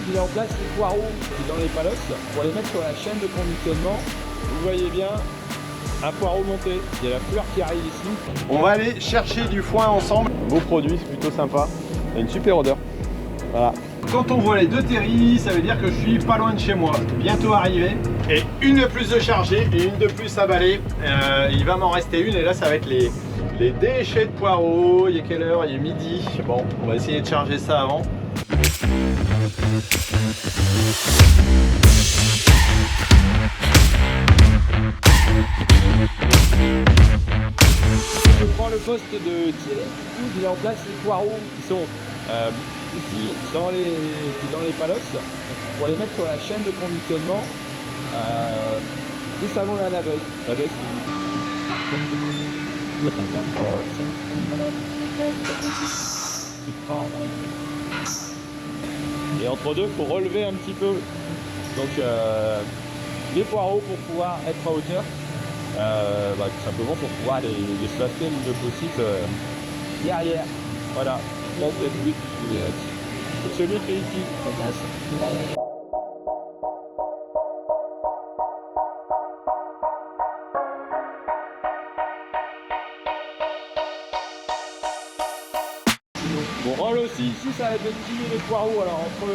il est en place les poireaux dans les palos pour les mettre sur la chaîne de conditionnement. Vous voyez bien un poireau monté. Il y a la fleur qui arrive ici. On va aller chercher du foin ensemble. Beau produit, c'est plutôt sympa. Il y a une super odeur. Voilà. Quand on voit les deux terris, ça veut dire que je suis pas loin de chez moi. Bientôt arrivé. Et une de plus de chargée et une de plus à balayer. Il va m'en rester une et là ça va être les déchets de poireaux. Il est quelle heure? Il est midi. Bon, on va essayer de charger ça avant. Je prends le poste de Thierry, il est en place les poireaux qui sont ici dans les palos pour les mettre sur la chaîne de conditionnement juste avant la laveuse. Et entre deux, il faut relever un petit peu donc les poireaux pour pouvoir être à hauteur. Tout simplement pour pouvoir les placer le mieux possible derrière. Voilà, là c'est le but. C'est celui qui est ici. Bon, rôle aussi, ici ça va être de tirer les poireaux. Alors entre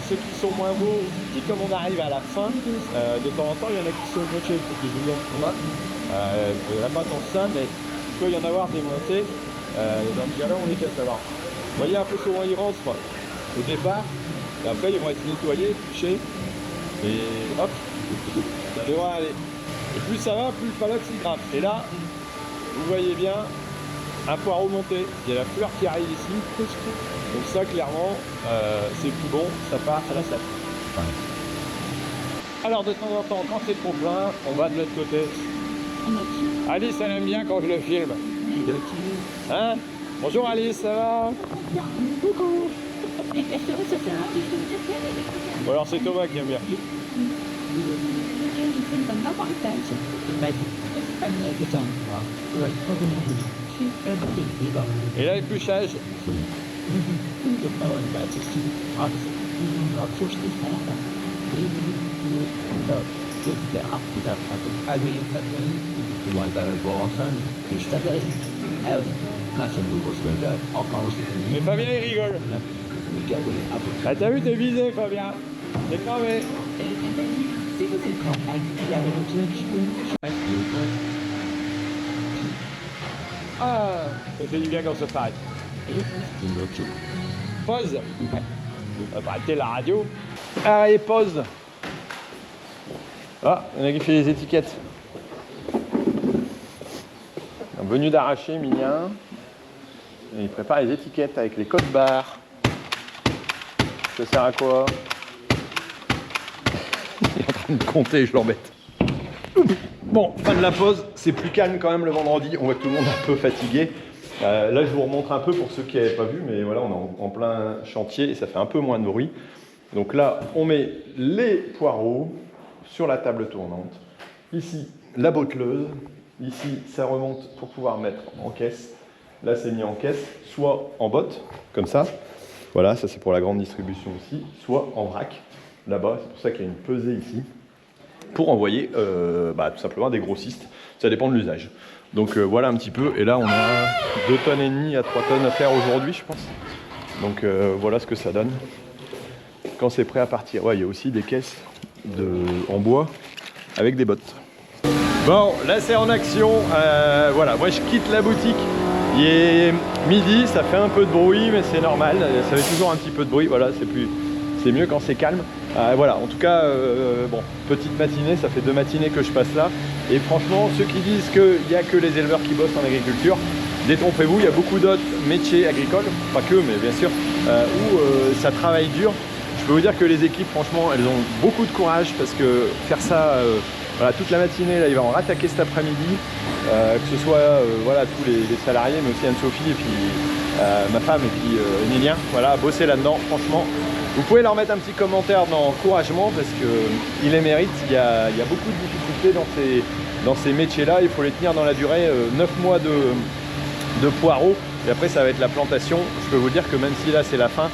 ceux qui sont moins beaux, et comme on arrive à la fin, de temps en temps il y en a qui sont mochés, parce que je vous en prends il n'y en a pas tant que ça, mais il peut y en avoir des montées. Dans ce cas-là, on les casse. Alors, vous voyez un peu comment ils rentrent au départ, et après ils vont être nettoyés, touchés, et hop, ça devrait aller. Et plus ça va, plus le palox il grimpe. Et là, vous voyez bien un poireau monté. Il y a la fleur qui arrive ici. Donc ça, clairement, c'est plus bon, ça part à la salle. Alors de temps en temps, quand c'est trop plein, on va de l'autre côté. Alice, elle aime bien quand je le filme. Hein? Bonjour Alice, ça va? Bon alors c'est Thomas qui aime bien. Et là, l'épluchage. Mais Fabien il rigole. Ah, t'as vu, t'es visé Fabien. T'es cravé. Ah, ça fait du bien quand ça s'arrête. Pause. On va arrêter la radio. Allez, pause. Ah, il y en a qui fait les étiquettes. Venu d'arracher, Milien. Et il prépare les étiquettes avec les codes barres. Ça sert à quoi? Il est en train de compter, je l'embête. Bon, fin de la pause, c'est plus calme quand même le vendredi, on voit que tout le monde est un peu fatigué. Là je vous remontre un peu pour ceux qui n'avaient pas vu, mais voilà, on est en plein chantier et ça fait un peu moins de bruit. Donc là, on met les poireaux sur la table tournante. Ici, la botteleuse. Ici, ça remonte pour pouvoir mettre en caisse. Là, c'est mis en caisse, soit en botte, comme ça. Voilà, ça c'est pour la grande distribution aussi, soit en vrac, là-bas. C'est pour ça qu'il y a une pesée ici. Pour envoyer tout simplement des grossistes. Ça dépend de l'usage. Donc voilà un petit peu. Et là, on a 2,5 tonnes à 3 tonnes à faire aujourd'hui, je pense. Donc voilà ce que ça donne quand c'est prêt à partir. Ouais, il y a aussi des caisses en bois avec des bottes. Bon, là c'est en action. Voilà, moi je quitte la boutique. Il est midi, ça fait un peu de bruit, mais c'est normal. Ça fait toujours un petit peu de bruit. Voilà, c'est mieux quand c'est calme. Voilà, en tout cas, bon, petite matinée, ça fait 2 matinées que je passe là. Et franchement, ceux qui disent qu'il n'y a que les éleveurs qui bossent en agriculture, détrompez-vous, il y a beaucoup d'autres métiers agricoles, pas que, mais bien sûr, où ça travaille dur. Je peux vous dire que les équipes, franchement, elles ont beaucoup de courage parce que faire ça voilà, toute la matinée, là, il va en rattaquer cet après-midi, que ce soit voilà, tous les salariés, mais aussi Anne-Sophie et puis ma femme et puis Emilien, voilà, bosser là-dedans, franchement. Vous pouvez leur mettre un petit commentaire d'encouragement parce qu'ils les méritent. Il y a beaucoup de difficultés dans ces métiers-là. Il faut les tenir dans la durée. 9 mois de poireaux et après ça va être la plantation. Je peux vous dire que même si là c'est la fin,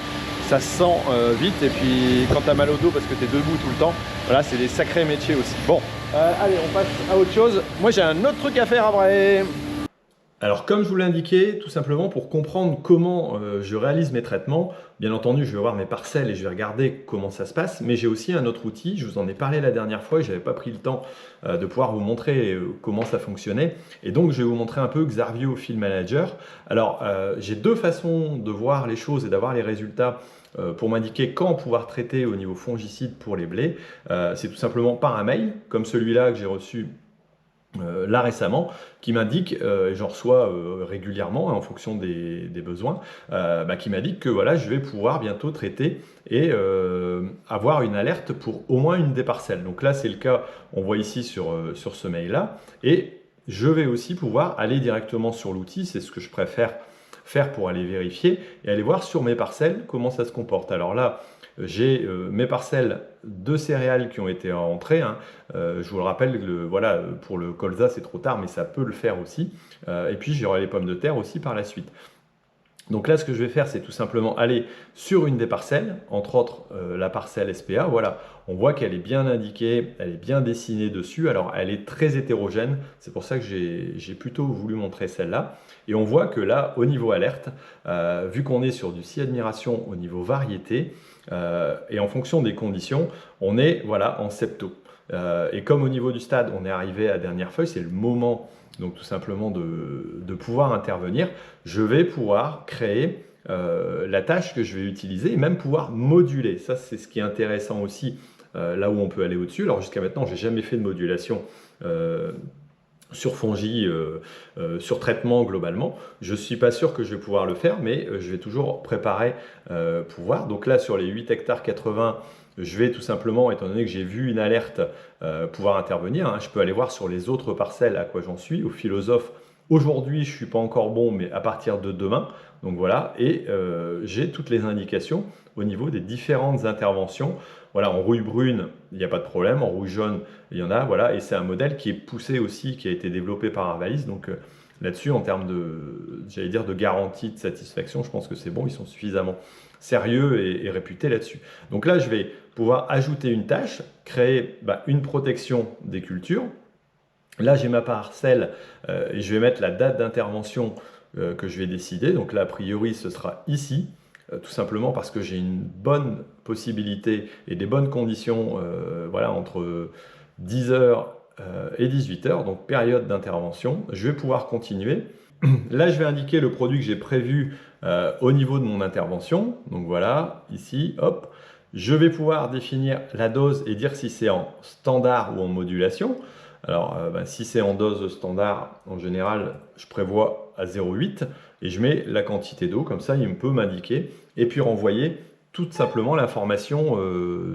ça se sent vite. Et puis quand tu as mal au dos parce que tu es debout tout le temps, voilà, c'est des sacrés métiers aussi. Bon, allez, on passe à autre chose. Moi, j'ai un autre truc à faire après. Alors comme je vous l'ai indiqué, tout simplement pour comprendre comment je réalise mes traitements, bien entendu je vais voir mes parcelles et je vais regarder comment ça se passe, mais j'ai aussi un autre outil, je vous en ai parlé la dernière fois et je n'avais pas pris le temps de pouvoir vous montrer comment ça fonctionnait, et donc je vais vous montrer un peu Xarvio Field Manager. Alors j'ai deux façons de voir les choses et d'avoir les résultats pour m'indiquer quand pouvoir traiter au niveau fongicide pour les blés. C'est tout simplement par un mail, comme celui-là que j'ai reçu là récemment, qui m'indique, et j'en reçois régulièrement en fonction des besoins, qui m'indique que voilà, je vais pouvoir bientôt traiter et avoir une alerte pour au moins une des parcelles. Donc là c'est le cas, on voit ici sur ce mail là, et je vais aussi pouvoir aller directement sur l'outil, c'est ce que je préfère faire pour aller vérifier et aller voir sur mes parcelles comment ça se comporte. Alors là j'ai mes parcelles de céréales qui ont été rentrées. Hein. Je vous le rappelle, voilà, pour le colza c'est trop tard, mais ça peut le faire aussi. Et puis j'aurai les pommes de terre aussi par la suite. Donc là, ce que je vais faire, c'est tout simplement aller sur une des parcelles, entre autres la parcelle SPA. Voilà, on voit qu'elle est bien indiquée, elle est bien dessinée dessus. Alors, elle est très hétérogène. C'est pour ça que j'ai plutôt voulu montrer celle-là. Et on voit que là, au niveau alerte, vu qu'on est sur du scie admiration au niveau variété, et en fonction des conditions, on est voilà, en septo. Et comme au niveau du stade, on est arrivé à dernière feuille, c'est le moment donc tout simplement de pouvoir intervenir, je vais pouvoir créer la tâche que je vais utiliser et même pouvoir moduler. Ça, c'est ce qui est intéressant aussi, là où on peut aller au-dessus. Alors jusqu'à maintenant, je n'ai jamais fait de modulation sur fongi, sur traitement globalement. Je ne suis pas sûr que je vais pouvoir le faire, mais je vais toujours préparer pouvoir. Donc là, sur les 8 hectares 80, je vais tout simplement, étant donné que j'ai vu une alerte, pouvoir intervenir. Hein. Je peux aller voir sur les autres parcelles à quoi j'en suis. Au philosophe, aujourd'hui, je ne suis pas encore bon, mais à partir de demain. Donc voilà, et j'ai toutes les indications au niveau des différentes interventions. Voilà, en rouille brune, il n'y a pas de problème. En rouille jaune, il y en a. Voilà, et c'est un modèle qui est poussé aussi, qui a été développé par Arvalis. Donc là-dessus, en termes j'allais dire, de garantie de satisfaction, je pense que c'est bon. Ils sont suffisamment sérieux et réputés là-dessus. Donc là, je vais pouvoir ajouter une tâche, créer une protection des cultures. Là, j'ai ma parcelle et je vais mettre la date d'intervention que je vais décider. Donc là, a priori, ce sera ici, tout simplement parce que j'ai une bonne possibilité et des bonnes conditions voilà, entre 10h et 18h, donc période d'intervention. Je vais pouvoir continuer. Là, je vais indiquer le produit que j'ai prévu au niveau de mon intervention. Donc voilà, ici, hop. Je vais pouvoir définir la dose et dire si c'est en standard ou en modulation. Alors, si c'est en dose standard, en général, je prévois à 0,8 et je mets la quantité d'eau, comme ça, il peut m'indiquer et puis renvoyer tout simplement l'information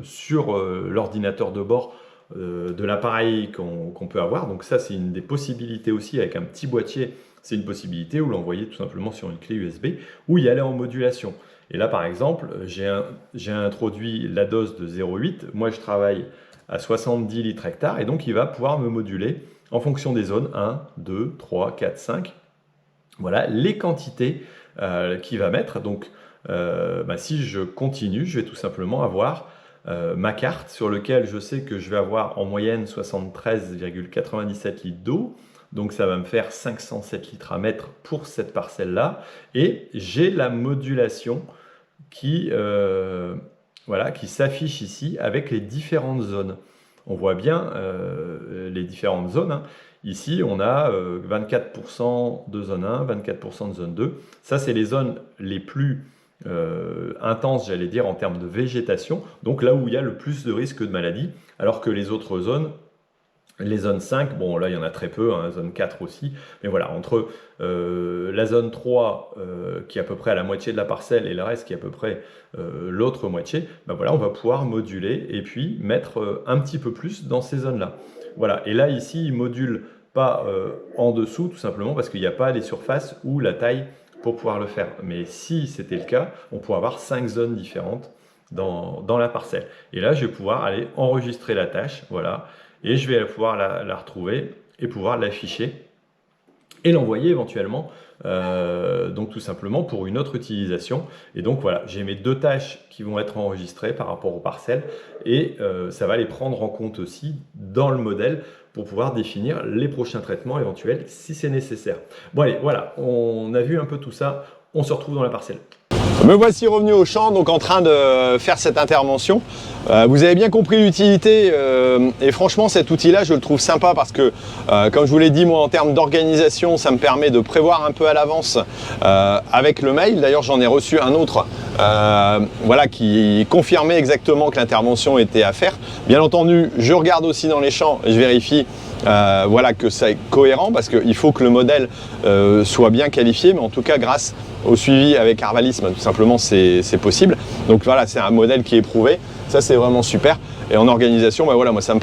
sur l'ordinateur de bord de l'appareil qu'on peut avoir. Donc ça, c'est une des possibilités aussi avec un petit boîtier. C'est une possibilité où l'envoyer tout simplement sur une clé USB ou y aller en modulation. Et là, par exemple, j'ai introduit la dose de 0,8. Moi, je travaille à 70 litres hectare et donc il va pouvoir me moduler en fonction des zones 1, 2, 3, 4, 5. Voilà les quantités qu'il va mettre. Donc, si je continue, je vais tout simplement avoir ma carte sur laquelle je sais que je vais avoir en moyenne 73,97 litres d'eau. Donc ça va me faire 507 litres à mettre pour cette parcelle-là. Et j'ai la modulation qui s'affiche ici avec les différentes zones. On voit bien les différentes zones. Hein. Ici, on a 24% de zone 1, 24% de zone 2. Ça, c'est les zones les plus intenses, j'allais dire, en termes de végétation. Donc là où il y a le plus de risques de maladie. Alors que les autres zones, les zones 5, bon là il y en a très peu, hein, zone 4 aussi, mais voilà, entre la zone 3 qui est à peu près à la moitié de la parcelle et le reste qui est à peu près l'autre moitié, voilà, on va pouvoir moduler et puis mettre un petit peu plus dans ces zones-là. Voilà, et là ici il ne module pas en dessous tout simplement parce qu'il n'y a pas les surfaces ou la taille pour pouvoir le faire. Mais si c'était le cas, on pourrait avoir 5 zones différentes dans la parcelle. Et là je vais pouvoir aller enregistrer la tâche, voilà. Et je vais pouvoir la retrouver et pouvoir l'afficher et l'envoyer éventuellement, donc tout simplement pour une autre utilisation. Et donc voilà, j'ai mes 2 tâches qui vont être enregistrées par rapport aux parcelles et ça va les prendre en compte aussi dans le modèle pour pouvoir définir les prochains traitements éventuels si c'est nécessaire. Bon allez, voilà, on a vu un peu tout ça, on se retrouve dans la parcelle. Me voici revenu au champ, donc en train de faire cette intervention. Vous avez bien compris l'utilité et franchement cet outil-là je le trouve sympa parce que comme je vous l'ai dit, moi en termes d'organisation ça me permet de prévoir un peu à l'avance avec le mail. D'ailleurs j'en ai reçu un autre voilà, qui confirmait exactement que l'intervention était à faire. Bien entendu je regarde aussi dans les champs et je vérifie voilà, que ça est cohérent parce qu'il faut que le modèle soit bien qualifié, mais en tout cas grâce au suivi avec Arvalisme tout simplement c'est possible. Donc voilà, c'est un modèle qui est prouvé, ça c'est vraiment super. Et en organisation, bah voilà, moi ça me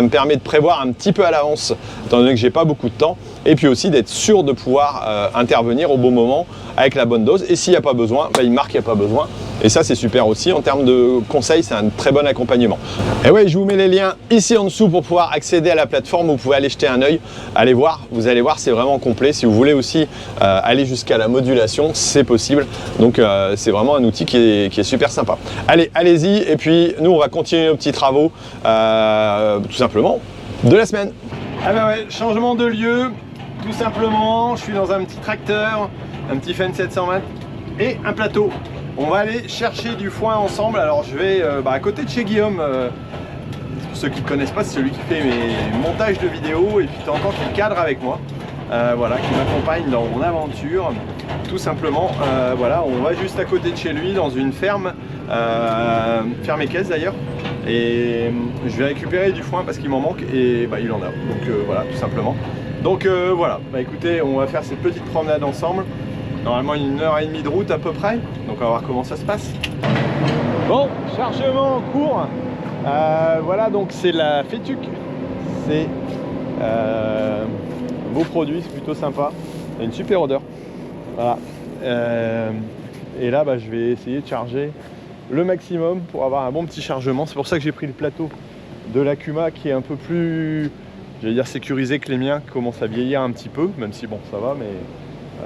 permet de prévoir un petit peu à l'avance, étant donné que j'ai pas beaucoup de temps, et puis aussi d'être sûr de pouvoir intervenir au bon moment avec la bonne dose. Et s'il n'y a pas besoin, bah, il marque qu'il n'y a pas besoin. Et ça c'est super aussi, en termes de conseils, c'est un très bon accompagnement. Et ouais, je vous mets les liens ici en dessous pour pouvoir accéder à la plateforme, vous pouvez aller jeter un œil, allez voir, vous allez voir, c'est vraiment complet. Si vous voulez aussi aller jusqu'à la modulation, c'est possible. Donc c'est vraiment un outil qui est super sympa. Allez, allez-y, et puis nous on va continuer nos petits travaux, tout simplement, de la semaine. Ah bah ouais, changement de lieu, tout simplement, je suis dans un petit tracteur, un petit Fendt 720 et un plateau. On va aller chercher du foin ensemble. Alors je vais à côté de chez Guillaume, pour ceux qui ne connaissent pas, c'est celui qui fait mes montages de vidéos et puis de temps en temps qui cadre avec moi. Voilà, qui m'accompagne dans mon aventure. Tout simplement, voilà, on va juste à côté de chez lui dans une ferme, ferme équestre d'ailleurs. Et je vais récupérer du foin parce qu'il m'en manque et il en a. Donc voilà, tout simplement. Donc voilà, écoutez, on va faire cette petite promenade ensemble. Normalement 1h30 de route à peu près. Donc on va voir comment ça se passe. Bon, chargement en cours. Voilà, donc c'est la Fétuc. C'est beau produit, c'est plutôt sympa. Il y a une super odeur. Voilà. Et là, je vais essayer de charger le maximum pour avoir un bon petit chargement. C'est pour ça que j'ai pris le plateau de l'Akuma qui est un peu plus, j'allais dire, sécurisé que les miens, qui commencent à vieillir un petit peu, même si bon, ça va, mais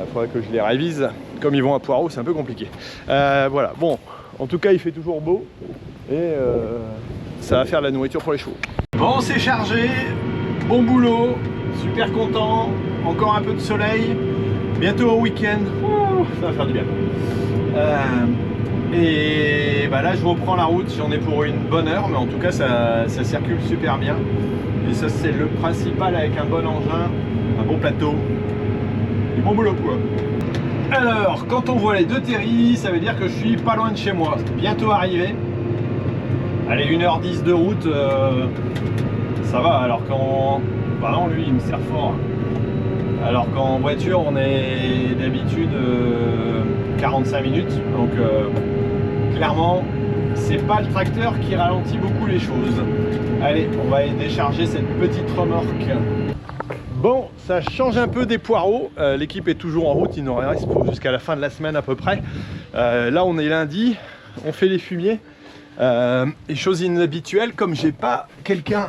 il faudrait que je les révise. Comme ils vont à Poireau, c'est un peu compliqué. Voilà, bon, en tout cas, il fait toujours beau et ça va faire de la nourriture pour les chevaux. Bon, c'est chargé, bon boulot, super content, encore un peu de soleil, bientôt au week-end, ça va faire du bien. Et là je reprends la route, j'en ai pour une bonne heure, mais en tout cas ça circule super bien. Et ça c'est le principal avec un bon engin, un bon plateau, du bon boulot quoi. Alors quand on voit les 2 terris, ça veut dire que je suis pas loin de chez moi, bientôt arrivé. Allez, 1h10 de route, ça va, alors quand... non, lui il me sert fort. Alors qu'en voiture on est d'habitude 45 minutes, donc clairement c'est pas le tracteur qui ralentit beaucoup les choses. Allez, on va aller décharger cette petite remorque. Bon, ça change un peu des poireaux, l'équipe est toujours en route, il nous reste jusqu'à la fin de la semaine à peu près. Là on est lundi, on fait les fumiers. Et chose inhabituelle, comme j'ai pas quelqu'un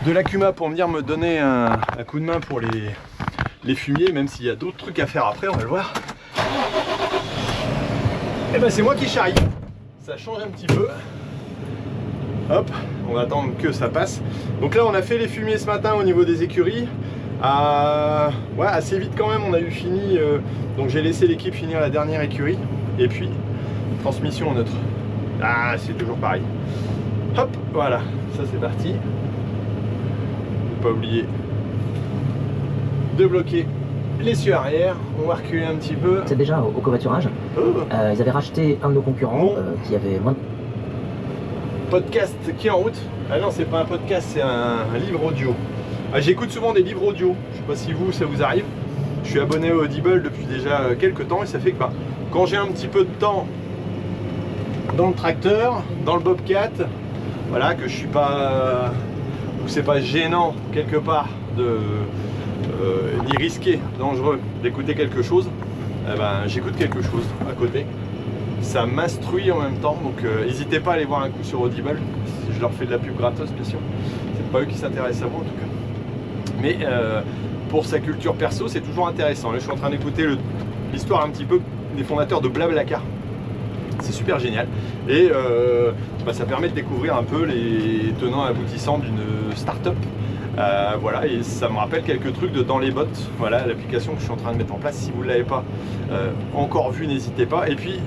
de l'Akuma pour venir me donner un coup de main pour les fumiers, même s'il y a d'autres trucs à faire après, on va le voir. Et c'est moi qui charrie. Ça change un petit peu. Hop, on va attendre que ça passe. Donc là on a fait les fumiers ce matin au niveau des écuries. Ouais, assez vite quand même, on a eu fini. Donc j'ai laissé l'équipe finir la dernière écurie. Et puis, transmission neutre. Ah, c'est toujours pareil. Hop, voilà, ça c'est parti. Faut pas oublier de bloquer l'essieu arrière. On va reculer un petit peu. C'est déjà au covoiturage. Ils avaient racheté un de nos concurrents qui avait moins de... Podcast qui est en route. Ah non, c'est pas un podcast, c'est un livre audio. J'écoute souvent des livres audio. Je sais pas si vous, ça vous arrive. Je suis abonné au Audible depuis déjà quelques temps et ça fait que quand j'ai un petit peu de temps dans le tracteur, dans le Bobcat, voilà, que je suis pas, où c'est pas gênant quelque part ni risqué, dangereux d'écouter quelque chose, j'écoute quelque chose à côté. Ça m'instruit en même temps, donc n'hésitez pas à aller voir un coup sur Audible. Je leur fais de la pub gratos bien sûr. C'est pas eux qui s'intéressent à moi en tout cas. Mais pour sa culture perso, c'est toujours intéressant. Là, je suis en train d'écouter l'histoire un petit peu des fondateurs de Blablacar. C'est super génial. Et ça permet de découvrir un peu les tenants et aboutissants d'une start-up. Voilà, et ça me rappelle quelques trucs de Dans les bottes. Voilà, l'application que je suis en train de mettre en place. Si vous ne l'avez pas encore vue, n'hésitez pas. Et puis,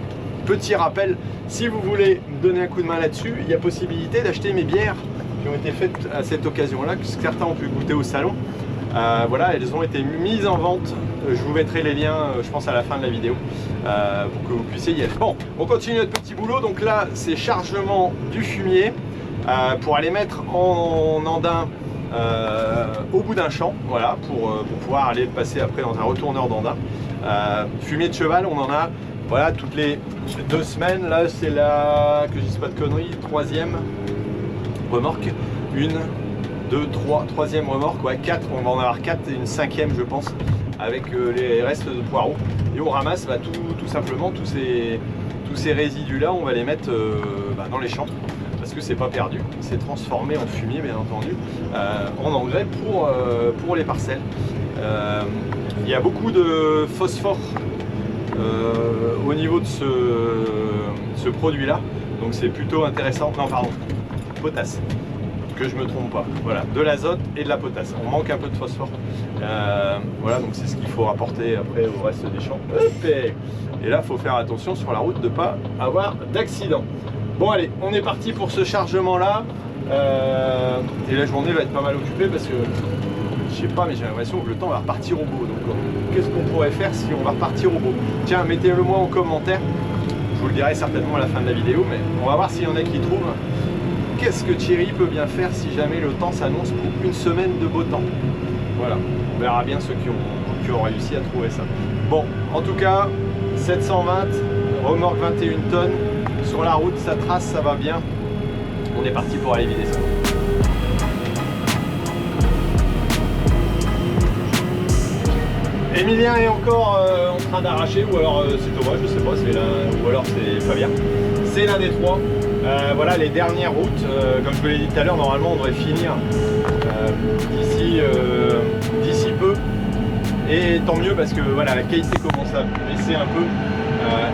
petit rappel, si vous voulez me donner un coup de main là-dessus, il y a possibilité d'acheter mes bières qui ont été faites à cette occasion-là, que certains ont pu goûter au salon. Voilà, elles ont été mises en vente. Je vous mettrai les liens, je pense, à la fin de la vidéo pour que vous puissiez y aller. Bon, on continue notre petit boulot. Donc là, c'est chargement du fumier pour aller mettre en andin au bout d'un champ, voilà, pour pouvoir aller le passer après dans un retourneur d'andin. Fumier de cheval, on en a voilà, toutes les 2 semaines. Là, c'est la, que je dise pas de conneries, 3e remorque. 1, 2, 3, 3e remorque, ouais, 4, on va en avoir 4 et une 5e, je pense, avec les restes de poireaux. Et on ramasse tout simplement tous ces résidus là, on va les mettre dans les champs, parce que c'est pas perdu, c'est transformé en fumier, bien entendu, en engrais pour les parcelles. Il y a beaucoup de phosphore au niveau de ce produit là, donc c'est plutôt intéressant. Non, pardon, potasse, que je me trompe pas, voilà, de l'azote et de la potasse. On manque un peu de phosphore, voilà, donc c'est ce qu'il faut rapporter après au reste des champs. Et là, il faut faire attention sur la route de ne pas avoir d'accident. Bon, allez, on est parti pour ce chargement là, et la journée va être pas mal occupée parce que je sais pas, mais j'ai l'impression que le temps va repartir au beau. Donc qu'est-ce qu'on pourrait faire si on va repartir au beau? Tiens, mettez-le moi en commentaire, je vous le dirai certainement à la fin de la vidéo, mais on va voir s'il y en a qui trouvent. Qu'est-ce que Thierry peut bien faire si jamais le temps s'annonce pour une semaine de beau temps? Voilà, on verra bien ceux qui ont réussi à trouver ça. Bon, en tout cas, 720, remorque 21 tonnes, sur la route, ça trace, ça va bien. On est parti pour aller vider ça. Emilien est encore en train d'arracher, ou alors c'est Thomas, je sais pas, ou alors c'est Fabien. C'est l'un des trois. Voilà les dernières routes, comme je vous l'ai dit tout à l'heure, normalement on devrait finir d'ici peu, et tant mieux parce que voilà, la qualité commence à baisser un peu,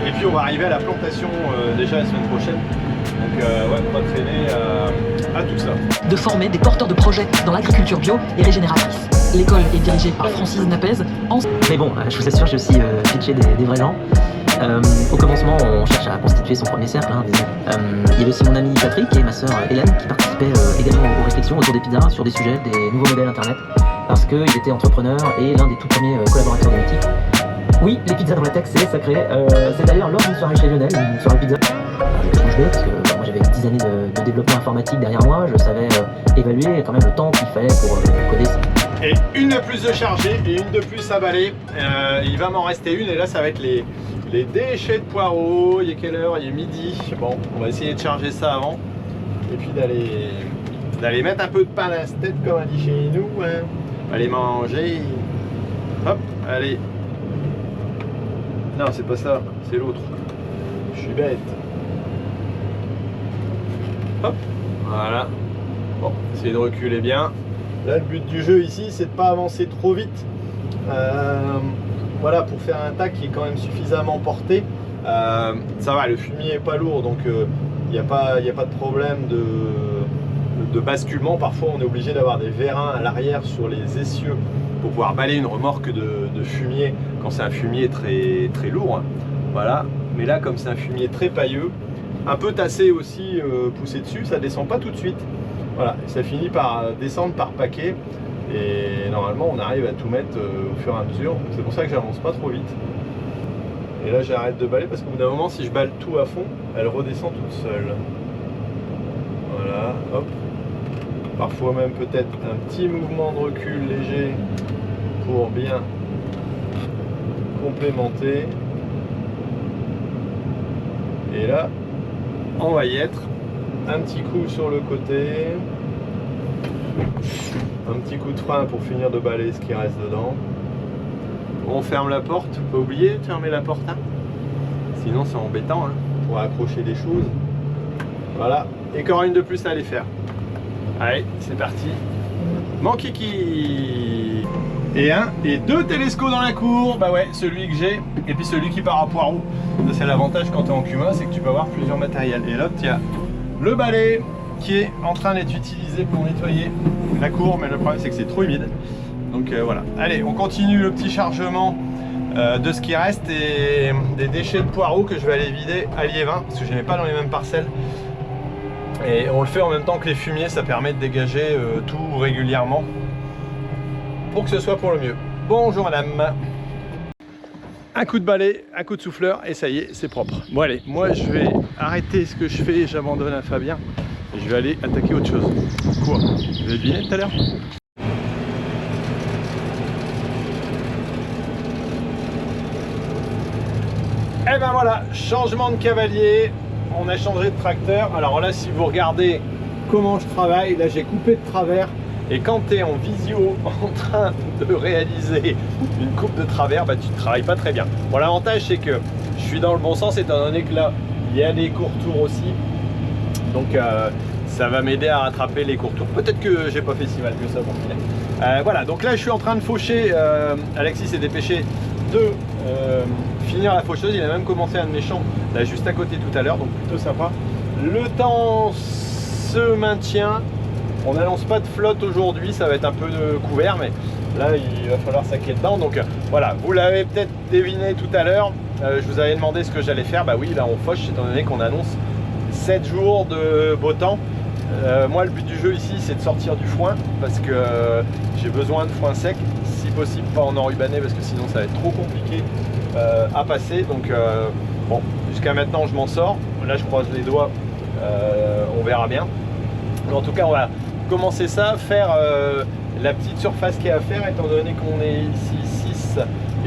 et puis on va arriver à la plantation déjà la semaine prochaine, donc ouais, on va traîner à tout ça. De former des porteurs de projets dans l'agriculture bio et régénératrice. L'école est dirigée par Francis Napez. Mais bon, je vous assure, j'ai aussi pitché des vrais gens. Au commencement, on cherche à constituer son premier cercle. Il y avait aussi mon ami Patrick et ma sœur Hélène qui participaient également aux réflexions autour des pizzas sur des sujets, des nouveaux modèles internet, parce qu'ils étaient entrepreneurs et l'un des tout premiers collaborateurs de l'outil. Oui, les pizzas dans la tech, c'est sacré. C'est d'ailleurs lors d'une soirée chez Lionel, une soirée pizza. J'ai bouche bée parce que moi j'avais 10 années de développement informatique derrière moi, je savais évaluer quand même le temps qu'il fallait pour coder ça. Et une de plus de chargée et une de plus à balayer. Il va m'en rester une, et là ça va être les déchets de poireaux. Il est quelle heure? Il est midi. Bon, on va essayer de charger ça avant, et puis d'aller mettre un peu de pain à la tête comme on dit chez nous, hein. Aller manger. Hop, allez. Non, c'est pas ça, c'est l'autre. Je suis bête. Hop, voilà. Bon, essayez de reculer bien. Là, le but du jeu ici, c'est de ne pas avancer trop vite. Voilà, pour faire un tac qui est quand même suffisamment porté. Ça va, le fumier est pas lourd, donc il n'y a pas de problème de basculement. Parfois, on est obligé d'avoir des vérins à l'arrière sur les essieux pour pouvoir balayer une remorque de fumier quand c'est un fumier très, très lourd. Voilà, mais là, comme c'est un fumier très pailleux, un peu tassé aussi, poussé dessus, ça descend pas tout de suite. Voilà, et ça finit par descendre par paquet, et normalement on arrive à tout mettre au fur et à mesure. C'est pour ça que j'avance pas trop vite. Et là j'arrête de balayer parce qu'au bout d'un moment, si je balle tout à fond, elle redescend toute seule. Voilà, hop. Parfois même peut-être un petit mouvement de recul léger pour bien complémenter. Et là, on va y être. Un petit coup sur le côté, un petit coup de frein pour finir de balayer ce qui reste dedans. On ferme la porte, pas oublier de fermer la porte, hein. Sinon c'est embêtant, hein, pour accrocher des choses. Voilà, et encore une de plus à aller faire. Allez, c'est parti. Mon kiki. et deux télescopes dans la cour. Bah ouais, celui que j'ai et puis celui qui part à Poireau. Ça, c'est l'avantage quand tu es en Cuma, c'est que tu peux avoir plusieurs matériels. Et là, il y a le balai qui est en train d'être utilisé pour nettoyer la cour, mais le problème c'est que c'est trop humide. Donc voilà. Allez, on continue le petit chargement de ce qui reste et des déchets de Poireau que je vais aller vider à Liévin parce que je ne les mets pas dans les mêmes parcelles. Et on le fait en même temps que les fumiers, ça permet de dégager tout régulièrement pour que ce soit pour le mieux. Bonjour madame. Un coup de balai, un coup de souffleur et ça y est, c'est propre. Bon allez, moi je vais arrêter ce que je fais, j'abandonne à Fabien et je vais aller attaquer autre chose. Quoi? Vous avez deviné tout à l'heure? Et ben voilà, changement de cavalier, on a changé de tracteur. Alors là, si vous regardez comment je travaille, là j'ai coupé de travers. Et quand tu es en visio en train de réaliser une coupe de travers, bah, tu ne travailles pas très bien. Bon, l'avantage c'est que je suis dans le bon sens étant donné que là, il y a des courts-tours aussi. Donc ça va m'aider à rattraper les courts-tours. Peut-être que j'ai pas fait si mal que ça pour finir. Voilà, donc là je suis en train de faucher. Alexis s'est dépêché de finir la faucheuse. Il a même commencé un de mes champs là juste à côté tout à l'heure, donc plutôt sympa. Le temps se maintient. On n'annonce pas de flotte aujourd'hui, ça va être un peu de couvert, mais là il va falloir saquer dedans. Donc voilà, vous l'avez peut-être deviné tout à l'heure, je vous avais demandé ce que j'allais faire. Bah oui, là on fauche étant donné qu'on annonce 7 jours de beau temps. Moi le but du jeu ici c'est de sortir du foin parce que j'ai besoin de foin sec, si possible pas en enrubanné parce que sinon ça va être trop compliqué à passer. Donc bon, jusqu'à maintenant je m'en sors, là je croise les doigts, on verra bien. Mais en tout cas on va commencer ça, faire la petite surface qu'il y a à faire étant donné qu'on est ici 6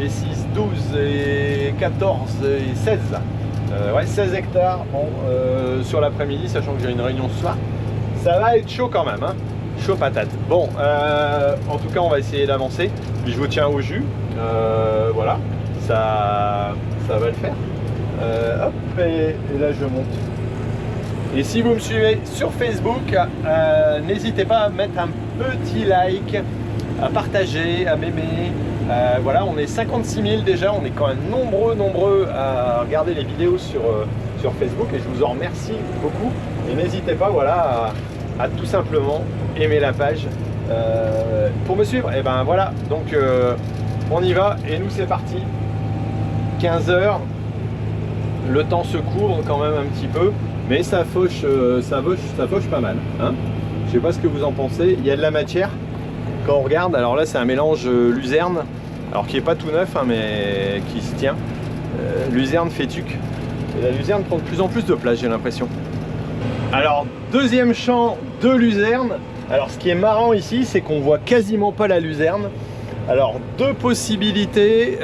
et 6, 12 et 14 et 16. Ouais, 16 hectares bon, sur l'après-midi, sachant que j'ai une réunion ce soir. Ça va être chaud quand même, hein. Chaud patate. Bon, en tout cas, on va essayer d'avancer. Puis je vous tiens au jus. Voilà, ça va le faire. Hop, et là je monte. Et si vous me suivez sur Facebook, n'hésitez pas à mettre un petit like, à partager, à m'aimer. Voilà, on est 56 000 déjà, on est quand même nombreux à regarder les vidéos sur Facebook et je vous en remercie beaucoup. Et n'hésitez pas voilà, à tout simplement aimer la page pour me suivre. Et ben voilà, donc on y va et nous c'est parti. 15 h, le temps se couvre quand même un petit peu. Mais ça fauche pas mal. Hein, je sais pas ce que vous en pensez. Il y a de la matière. Quand on regarde, alors là c'est un mélange luzerne, alors qui est pas tout neuf, hein, mais qui se tient. Luzerne fétuque. Et la luzerne prend de plus en plus de place, j'ai l'impression. Alors deuxième champ de luzerne. Alors ce qui est marrant ici, c'est qu'on voit quasiment pas la luzerne. Alors deux possibilités.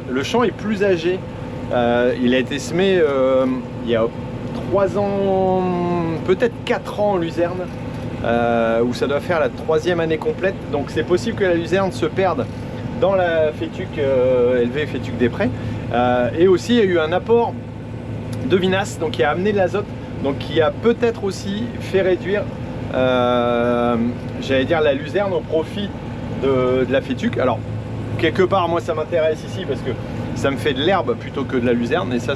Le champ est plus âgé. Il a été semé il y a 3 ans, peut-être 4 ans en luzerne, où ça doit faire la 3e année complète. Donc c'est possible que la luzerne se perde dans la fétuque élevée, fétuque des prés. Et aussi il y a eu un apport de vinasse, donc qui a amené de l'azote, donc qui a peut-être aussi fait réduire, j'allais dire, la luzerne au profit de la fétuque. Alors quelque part moi ça m'intéresse ici parce que ça me fait de l'herbe plutôt que de la luzerne et ça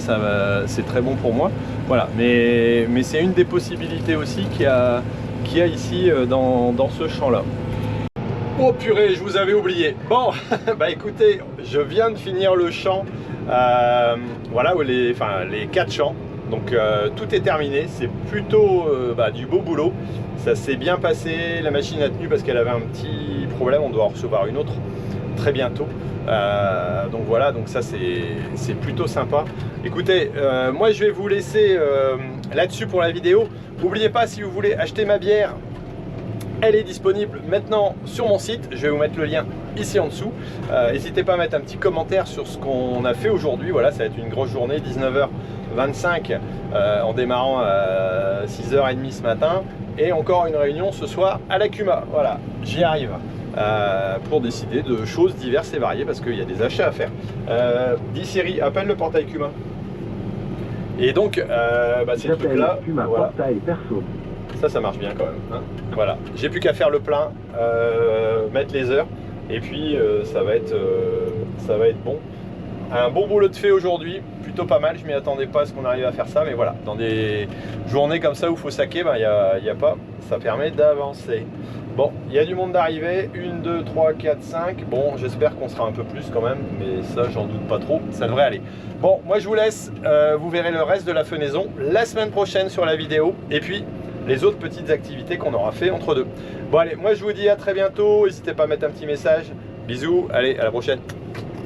c'est très bon pour moi. Voilà, mais c'est une des possibilités aussi qu'il y a ici dans ce champ-là. Oh purée, je vous avais oublié. Bon, bah écoutez, je viens de finir le champ, voilà, les 4 champs. Donc tout est terminé, c'est plutôt du beau boulot. Ça s'est bien passé, la machine a tenu parce qu'elle avait un petit problème, on doit en recevoir une autre très bientôt. Donc voilà, donc ça c'est plutôt sympa. Écoutez, moi je vais vous laisser là-dessus pour la vidéo. N'oubliez pas, si vous voulez acheter ma bière, elle est disponible maintenant sur mon site. Je vais vous mettre le lien ici en dessous. N'hésitez pas à mettre un petit commentaire sur ce qu'on a fait aujourd'hui. Voilà, ça va être une grosse journée, 19h25 en démarrant à 6h30 ce matin. Et encore une réunion ce soir à la Cuma. Voilà, j'y arrive. Pour décider de choses diverses et variées parce qu'il y a des achats à faire. Dis Siri, appelle le portail Cuma. Et donc, ces trucs-là, voilà. Ça marche bien quand même. Hein, voilà, j'ai plus qu'à faire le plein, mettre les heures. Et puis ça va être bon. Un bon boulot de fait aujourd'hui, plutôt pas mal, je m'y attendais pas à ce qu'on arrive à faire ça, mais voilà, dans des journées comme ça où il faut saquer, ben, y a pas, ça permet d'avancer. Bon, il y a du monde d'arrivée, 1, 2, 3, 4, 5, bon, j'espère qu'on sera un peu plus quand même, mais ça j'en doute pas trop, ça devrait aller. Bon, moi je vous laisse, vous verrez le reste de la fenaison la semaine prochaine sur la vidéo, et puis les autres petites activités qu'on aura fait entre deux. Bon allez, moi je vous dis à très bientôt, n'hésitez pas à mettre un petit message, bisous, allez, à la prochaine.